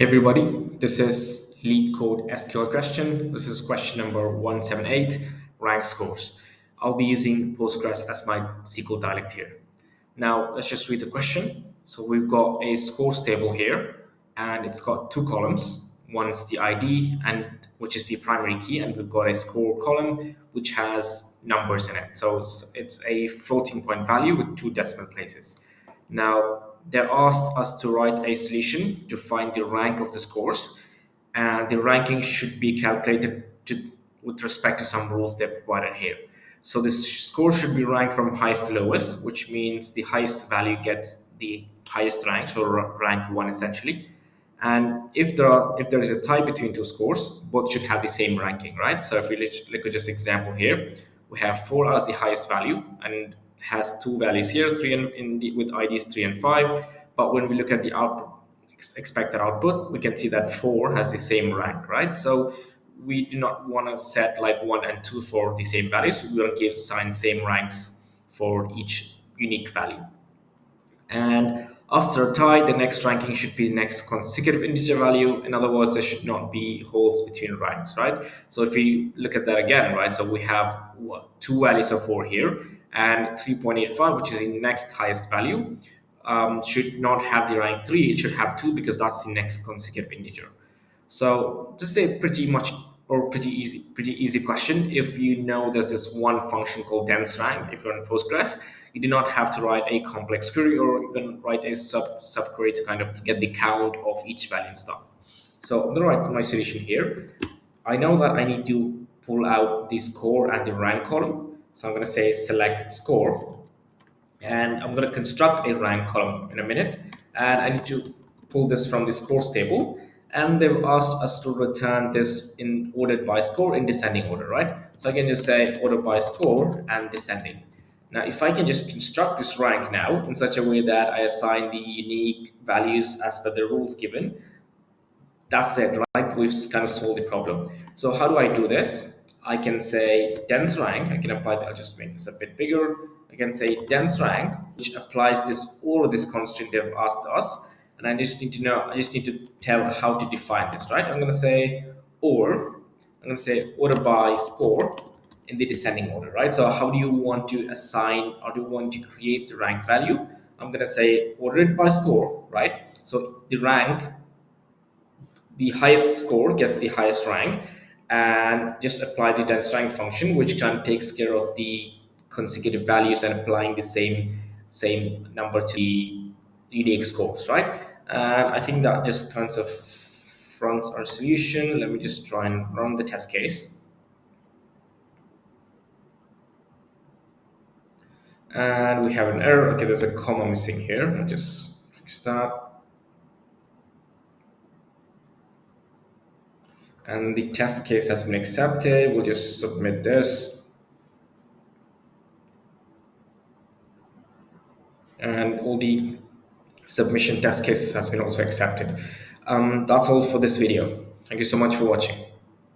Hey everybody, this is Leetcode SQL question. This is question number 178, rank scores. I'll be using Postgres as my SQL dialect here. Now let's just read the question. So we've got a scores table here, and it's got two columns. One is the ID, and which is the primary key, and we've got a score column which has numbers in it. So it's a floating point value with two decimal places. Now, they asked us to write a solution to find the rank of the scores, and the ranking should be calculated with respect to some rules they've provided here. So this score should be ranked from highest to lowest, which means the highest value gets the highest rank, so rank one essentially. And if there is a tie between two scores, both should have the same ranking, right? So if we look at just example here, we have 4 as the highest value and has two values here, three with IDs 3 and 5. But when we look at the output, expected output, we can see that 4 has the same rank, right? So we do not want to set like 1 and 2 for the same values. We want to assign same ranks for each unique value. And after a tie, the next ranking should be the next consecutive integer value. In other words, there should not be holes between ranks, right? So if we look at that again, right, so we have two values of 4 here, and 3.85, which is the next highest value, should not have the rank 3. It should have 2 because that's the next consecutive integer. So this is a pretty easy question. If you know there's this one function called dense rank, if you're in Postgres, you do not have to write a complex query or even write a sub query to kind of get the count of each value and stuff. So I'm gonna write my solution here. I know that I need to pull out the score and the rank column. So I'm gonna say select score, and I'm gonna construct a rank column in a minute. And I need to pull this from the scores table. And they've asked us to return this in ordered by score in descending order, right? So I can just say order by score and descending. Now, if I can just construct this rank now in such a way that I assign the unique values as per the rules given, that's it, right? We've just kind of solved the problem. So how do I do this? I can say dense rank. I can apply that. I'll just make this a bit bigger. I can say dense rank, which applies this or this constraint they've asked us. And I just need to tell how to define this, right? I'm going to say order by score in the descending order, right? So how do you want to assign, or do you want to create the rank value? I'm going to say order it by score, right? So the highest score gets the highest rank, and just apply the dense rank function, which kind of takes care of the consecutive values and applying the same number to the unique scores, right? And I think that just kind of runs our solution. Let me just try and run the test case. And we have an error. Okay, there's a comma missing here. I'll just fix that. And the test case has been accepted. We'll just submit this. And all the submission test cases has been also accepted. That's all for this video. Thank you so much for watching.